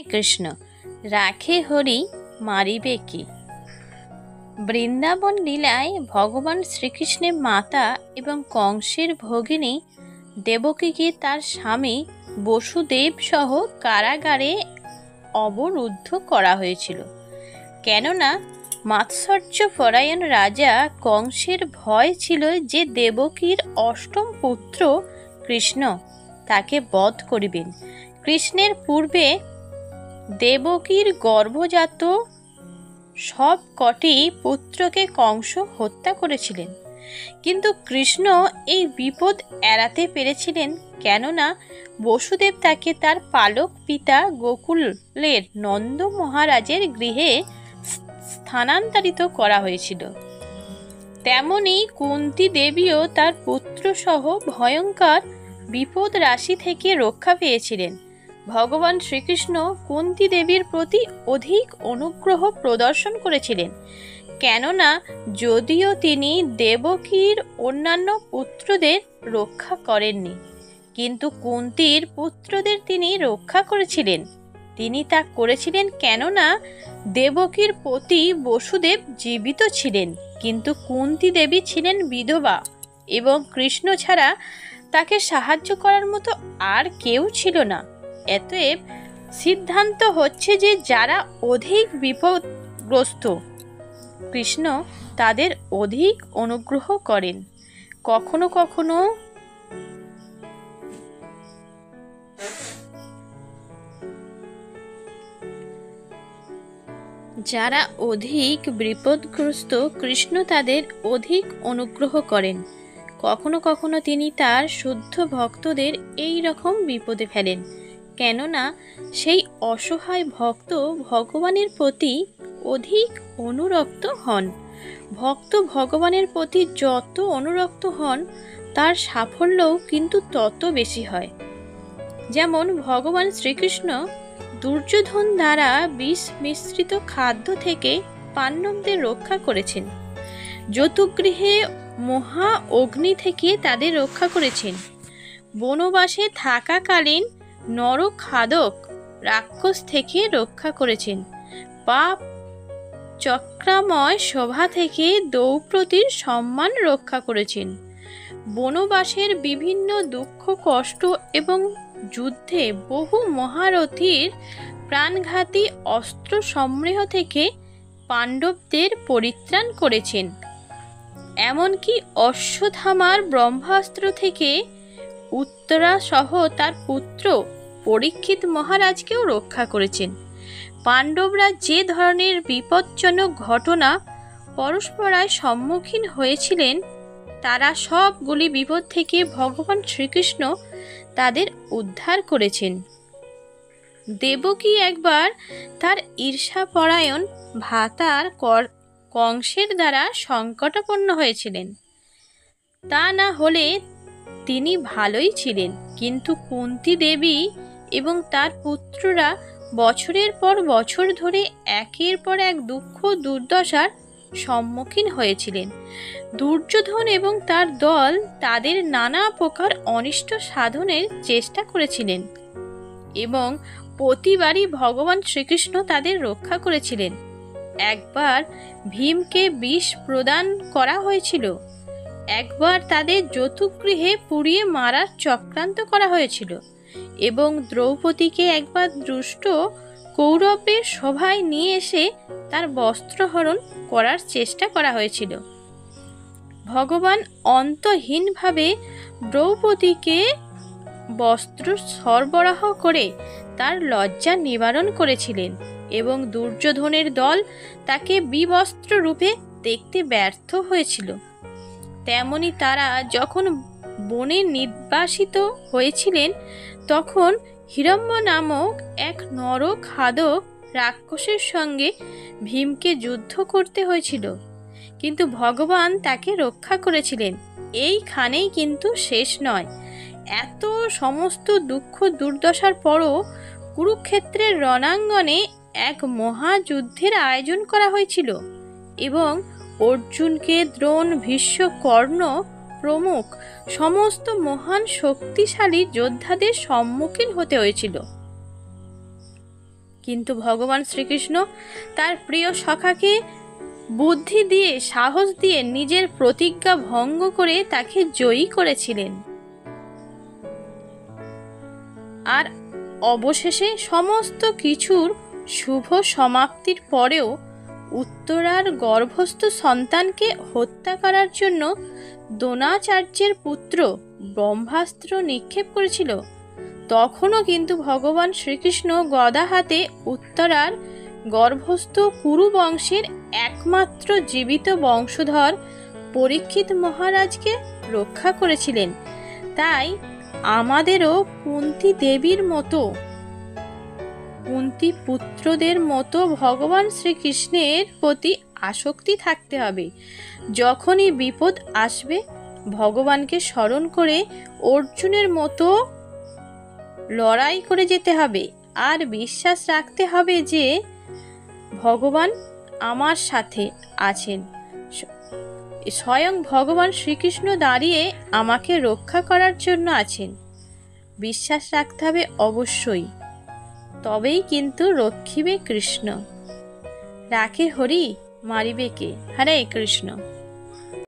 কৃষ্ণ রাখে হরি মারিবে কি। বৃন্দাবন লীলায় ভগবান শ্রীকৃষ্ণের মাতা এবং কংসের ভগিনী দেবকীকে তার স্বামী বসুদেব সহ কারাগারে অবরুদ্ধ করা হয়েছিল। কেননা মাৎসর্য পরায়ণ রাজা কংসের ভয় ছিল যে দেবকীর অষ্টম পুত্র কৃষ্ণ তাকে বধ করিবেন। কৃষ্ণের পূর্বে দেবকীর গর্ভজাত সব কটি পুত্রকে কংস হত্যা করেছিলেন, কিন্তু কৃষ্ণ এই বিপদ এড়াতে পেরেছিলেন, কেননা বসুদেব তাকে তার পালক পিতা গোকুলের নন্দ মহারাজের গৃহে স্থানান্তরিত করা হয়েছিল। তেমনি কুন্তী দেবীও তার পুত্র সহ ভয়ঙ্কর বিপদ রাশি থেকে রক্ষা পেয়েছিলেন। ভগবান শ্রীকৃষ্ণ কুন্তী দেবীর প্রতি অধিক অনুগ্রহ প্রদর্শন করেছিলেন, কেননা যদিও তিনি দেবকীর অন্যান্য পুত্রদের রক্ষা করেননি, কিন্তু কুন্তীর পুত্রদের তিনি রক্ষা করেছিলেন। তিনি তা করেছিলেন কেননা দেবকীর পতি বসুদেব জীবিত ছিলেন, কিন্তু কুন্তী দেবী ছিলেন বিধবা এবং কৃষ্ণ ছাড়া তাকে সাহায্য করার মতো আর কেউ ছিল না। অতএব সিদ্ধান্ত হচ্ছে যে যারা অধিক বিপদগ্রস্ত, কৃষ্ণ তাদের অধিক অনুগ্রহ করেন। কখনো কখনো যারা অধিক বিপদগ্রস্ত, কৃষ্ণ তাদের অধিক অনুগ্রহ করেন। কখনো কখনো তিনি তার শুদ্ধ ভক্তদের এই রকম বিপদে ফেলেন, কেননা সেই অসহায় ভক্ত ভগবানের প্রতি অধিক অনুরক্ত হন। ভক্ত ভগবানের প্রতি যত অনুরক্ত হন, তার সাফল্যও কিন্তু তত বেশি হয়। যেমন ভগবান শ্রীকৃষ্ণ দুর্যোধন দ্বারা বিষ মিশ্রিত খাদ্য থেকে পাণ্ডবদের রক্ষা করেছেন, যতুগৃহে মহা অগ্নি থেকে তাদের রক্ষা করেছেন, বনবাসে থাকাকালীন নরখাদক রাক্ষস থেকে রক্ষা করেছেন, পাপ চক্রাময় সভা থেকে দ্রৌপদীর সম্মান রক্ষা করেছেন, বনবাসের বিভিন্ন দুঃখ কষ্ট এবং যুদ্ধে বহু মহারথীর প্রাণঘাতী অস্ত্র সমূহ থেকে পাণ্ডবদের পরিত্রাণ করেছেন। এমনকি অশ্বত্থামার ব্রহ্মাস্ত্র থেকে উত্তরা সহ তার পুত্র পরীক্ষিত মহারাজকেও রক্ষা করেছেন। পাণ্ডবরা যে ধরনের বিপজ্জনক ঘটনা পরস্পরায় সম্মুখীন হয়েছিলেন, তারা সবগুলি বিপদ থেকে ভগবান শ্রীকৃষ্ণ তাদের উদ্ধার করেছেন। দেবকী একবার তার ঈর্ষাপরায়ণ ভ্রাতার কংসের দ্বারা সংকটাপন্ন হয়েছিলেন। তা না হলে তিনি ভালোই ছিলেন, কিন্তু কুন্তী দেবী এবং তার পুত্ররা বছরের পর বছর ধরে একের পর এক দুঃখ দুর্দশার সম্মুখীন হয়েছিলেন। দুর্যোধন এবং তার দল তাদের নানা প্রকার অনিষ্ট সাধনের চেষ্টা করেছিলেন এবং প্রতিবারই ভগবান শ্রীকৃষ্ণ তাদের রক্ষা করেছিলেন। একবার ভীমকে বিষ প্রদান করা হয়েছিল, একবার তাদের যতুগৃহে পুড়িয়ে মারার চক্রান্ত করা হয়েছিল এবং দ্রৌপদীকে একবার দুষ্ট কৌরবের সভায় নিয়ে এসে তার বস্ত্রহরণ করার চেষ্টা করা হয়েছিল। ভগবান অন্তহীনভাবে দ্রৌপদীকে বস্ত্র সরবরাহ করে তার লজ্জা নিবারণ করেছিলেন এবং দুর্যোধনের দল তাকে বিবস্ত্র রূপে দেখতে ব্যর্থ হয়েছিল। তেমনি তারা যখন বনে নির্বাসিত হয়েছিলেন, তখন হিরণ্য নামক এক নরখাদক রাক্ষসের সঙ্গে ভীমকে যুদ্ধ করতে হয়েছিল, কিন্তু ভগবান তাকে রক্ষা করেছিলেন। এইখানেই কিন্তু শেষ নয়। এত সমস্ত দুঃখ দুর্দশার পরও কুরুক্ষেত্রের রণাঙ্গনে এক মহাযুদ্ধের আয়োজন করা হয়েছিল এবং অর্জুনকে দ্রোণ, ভীষ্ম, কর্ণ প্রমুখ সমস্ত মহান শক্তিশালী যোদ্ধাদের সম্মুখীন হতে হয়েছিল। কিন্তু ভগবান শ্রীকৃষ্ণ তার প্রিয় সখাকে বুদ্ধি দিয়ে, সাহস দিয়ে নিজের প্রতিজ্ঞা ভঙ্গ করে তাকে জয়ী করেছিলেন। আর অবশেষে সমস্ত কিছুর শুভ সমাপ্তির পরেও উত্তরার গর্ভস্থ সন্তানকে হত্যা করার জন্য দ্রোণাচার্যের পুত্র ব্রহ্মাস্ত্র নিক্ষেপ করেছিল। তখনও কিন্তু ভগবান শ্রীকৃষ্ণ গদা হাতে উত্তরার গর্ভস্থ কুরু বংশের একমাত্র জীবিত বংশধর পরীক্ষিত মহারাজকে রক্ষা করেছিলেন। তাই আমাদেরও কুন্তী দেবীর মতো, কুন্তী পুত্রদের মতো ভগবান শ্রীকৃষ্ণের প্রতি আসক্তি থাকতে হবে। যখনই বিপদ আসবে ভগবানকে স্মরণ করে অর্জুনের মতো লড়াই করে যেতে হবে আর বিশ্বাস রাখতে হবে যে ভগবান আমার সাথে আছেন। স্বয়ং ভগবান শ্রীকৃষ্ণ দাঁড়িয়ে আমাকে রক্ষা করার জন্য আছেন। বিশ্বাস রাখতে হবে অবশ্যই, তবেই কিন্তু রক্ষিবে কৃষ্ণ। রাখে হরি, মারিবে কে। হরে কৃষ্ণ।